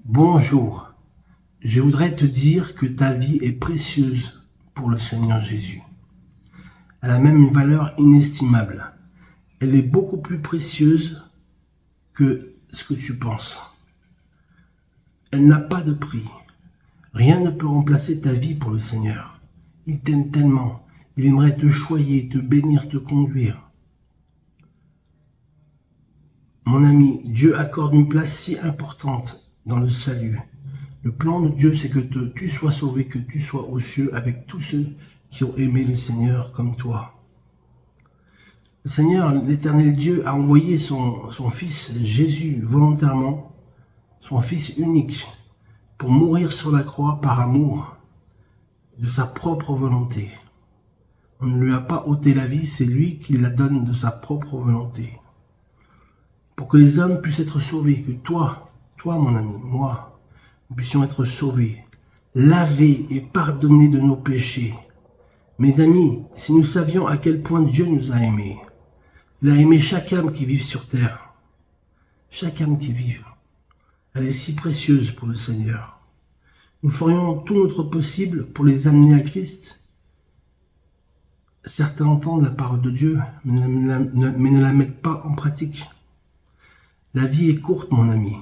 Bonjour, je voudrais te dire que ta vie est précieuse pour le Seigneur Jésus. Elle a même une valeur inestimable. Elle est beaucoup plus précieuse que ce que tu penses. Elle n'a pas de prix. Rien ne peut remplacer ta vie pour le Seigneur. Il t'aime tellement. Il aimerait te choyer, te bénir, te conduire. Mon ami, Dieu accorde une place si importante dans le salut. Le plan de Dieu, c'est que tu sois sauvé, que tu sois aux cieux avec tous ceux qui ont aimé le Seigneur comme toi. Le Seigneur, l'Éternel Dieu, a envoyé son Fils Jésus volontairement, son Fils unique, pour mourir sur la croix par amour de sa propre volonté. On ne lui a pas ôté la vie, c'est lui qui la donne de sa propre volonté. Pour que les hommes puissent être sauvés, que toi mon ami, moi, nous puissions être sauvés, lavés et pardonnés de nos péchés. Mes amis, si nous savions à quel point Dieu nous a aimés, il a aimé chaque âme qui vive sur terre. Chaque âme qui vive. Elle est si précieuse pour le Seigneur. Nous ferions tout notre possible pour les amener à Christ. Certains entendent la parole de Dieu, mais ne la mettent pas en pratique. La vie est courte, mon ami.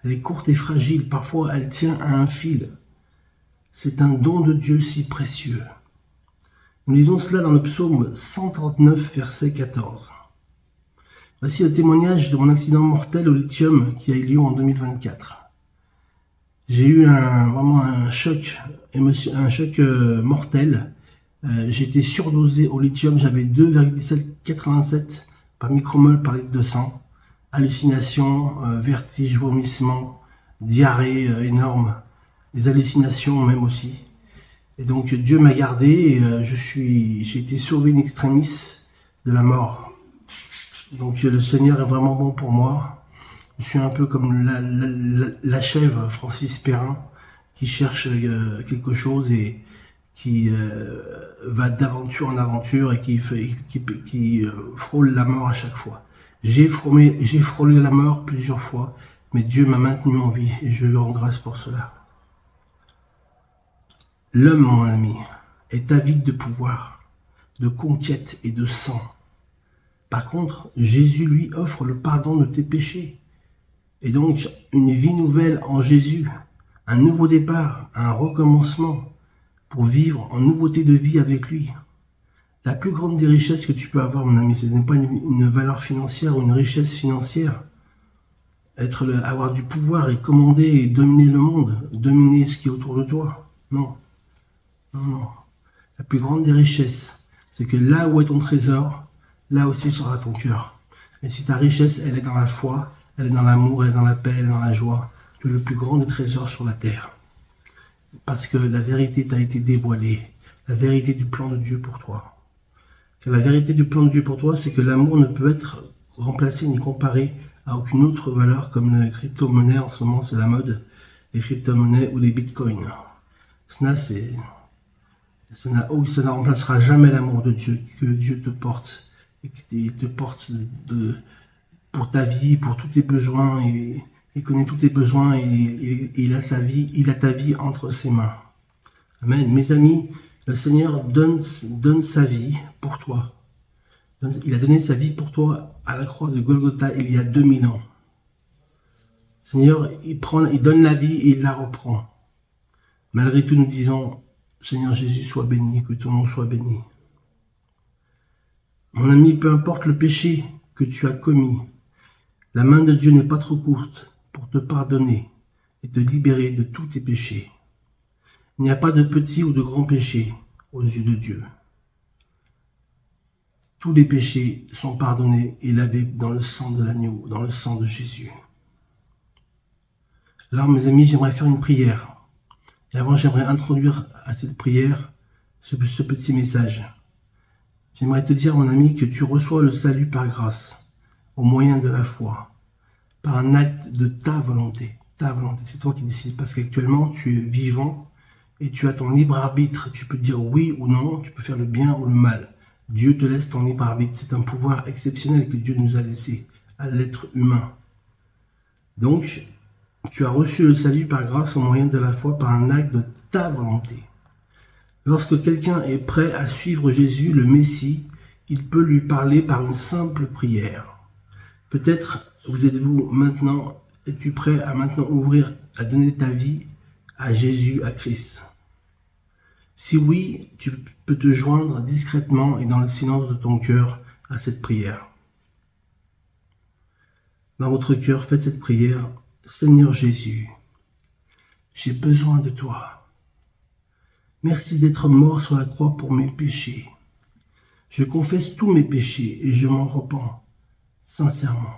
Elle est courte et fragile. Parfois, elle tient à un fil. C'est un don de Dieu si précieux. Nous lisons cela dans le psaume 139, verset 14. Voici le témoignage de mon accident mortel au lithium qui a eu lieu en 2024. J'ai eu vraiment un choc mortel. J'ai été surdosé au lithium. J'avais 2,87 par micromole par litre de sang. Hallucinations, vertiges, vomissements, diarrhée énorme, des hallucinations même aussi. Et donc Dieu m'a gardé et j'ai été sauvé in extremis de la mort. Donc le Seigneur est vraiment bon pour moi. Je suis un peu comme la chèvre Francis Perrin qui cherche quelque chose et qui va d'aventure en aventure et qui frôle la mort à chaque fois. J'ai frôlé la mort plusieurs fois, mais Dieu m'a maintenu en vie et je lui rends grâce pour cela. L'homme, mon ami, est avide de pouvoir, de conquête et de sang. Par contre, Jésus lui offre le pardon de tes péchés. Et donc, une vie nouvelle en Jésus, un nouveau départ, un recommencement pour vivre en nouveauté de vie avec lui. La plus grande des richesses que tu peux avoir, mon ami, ce n'est pas une valeur financière ou une richesse financière. Avoir du pouvoir et commander et dominer le monde, dominer ce qui est autour de toi. Non. Non. La plus grande des richesses, c'est que là où est ton trésor, là aussi sera ton cœur. Et si ta richesse, elle est dans la foi, elle est dans l'amour, elle est dans la paix, elle est dans la joie, tu es le plus grand des trésors sur la terre. Parce que la vérité t'a été dévoilée, la vérité du plan de Dieu pour toi. La vérité du plan de Dieu pour toi, c'est que l'amour ne peut être remplacé ni comparé à aucune autre valeur comme les crypto-monnaies. En ce moment, c'est la mode, les crypto-monnaies ou les bitcoins. Ça ne remplacera jamais l'amour de Dieu, que Dieu te porte, et qu'il te porte pour ta vie, pour tous tes besoins. Il connaît tous tes besoins et il a ta vie entre ses mains. Amen. Mes amis, le Seigneur donne sa vie pour toi. Il a donné sa vie pour toi à la croix de Golgotha il y a 2000 ans. Le Seigneur, il donne la vie et il la reprend. Malgré tout, nous disons, Seigneur Jésus, sois béni, que ton nom soit béni. Mon ami, peu importe le péché que tu as commis, la main de Dieu n'est pas trop courte pour te pardonner et te libérer de tous tes péchés. Il n'y a pas de petits ou de grands péchés aux yeux de Dieu. Tous les péchés sont pardonnés et lavés dans le sang de l'agneau, dans le sang de Jésus. Alors, mes amis, j'aimerais faire une prière. Et avant, j'aimerais introduire à cette prière ce petit message. J'aimerais te dire, mon ami, que tu reçois le salut par grâce, au moyen de la foi, par un acte de ta volonté. Ta volonté, c'est toi qui décides, parce qu'actuellement, tu es vivant et tu as ton libre arbitre. Tu peux dire oui ou non, tu peux faire le bien ou le mal. Dieu te laisse ton libre arbitre. C'est un pouvoir exceptionnel que Dieu nous a laissé à l'être humain. Donc, Tu as reçu le salut par grâce au moyen de la foi par un acte de ta volonté. Lorsque quelqu'un est prêt à suivre Jésus, le Messie, il peut lui parler par une simple prière. Peut-être es-tu prêt à maintenant à donner ta vie à Jésus, à Christ? Si oui, tu peux te joindre discrètement et dans le silence de ton cœur à cette prière. Dans votre cœur, faites cette prière. Seigneur Jésus, j'ai besoin de toi. Merci d'être mort sur la croix pour mes péchés. Je confesse tous mes péchés et je m'en repens sincèrement.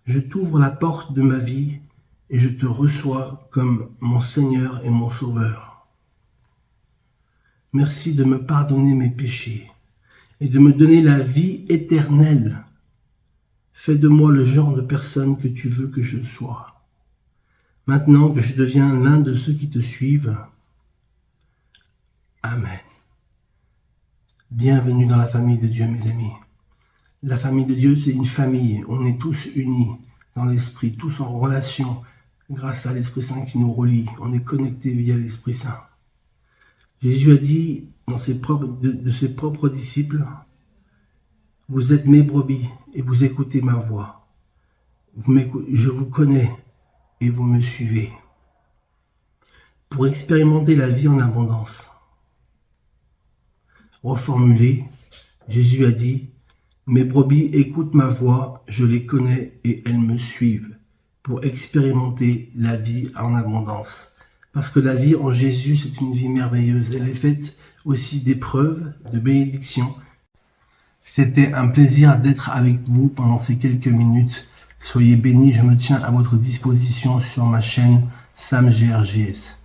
Je t'ouvre la porte de ma vie et je te reçois comme mon Seigneur et mon Sauveur. Merci de me pardonner mes péchés et de me donner la vie éternelle. Fais de moi le genre de personne que tu veux que je sois. Maintenant que je deviens l'un de ceux qui te suivent. Amen. Bienvenue dans la famille de Dieu, mes amis. La famille de Dieu, c'est une famille. On est tous unis dans l'Esprit, tous en relation grâce à l'Esprit Saint qui nous relie. On est connectés via l'Esprit Saint. Jésus a dit de ses propres disciples, « Vous êtes mes brebis et vous écoutez ma voix. Je vous connais et vous me suivez. » Pour expérimenter la vie en abondance. Reformulé, Jésus a dit, « Mes brebis écoutent ma voix, je les connais et elles me suivent. » Pour expérimenter la vie en abondance. Parce que la vie en Jésus, c'est une vie merveilleuse. Elle est faite aussi d'épreuves, de bénédictions. C'était un plaisir d'être avec vous pendant ces quelques minutes. Soyez bénis, je me tiens à votre disposition sur ma chaîne Sam GRGS.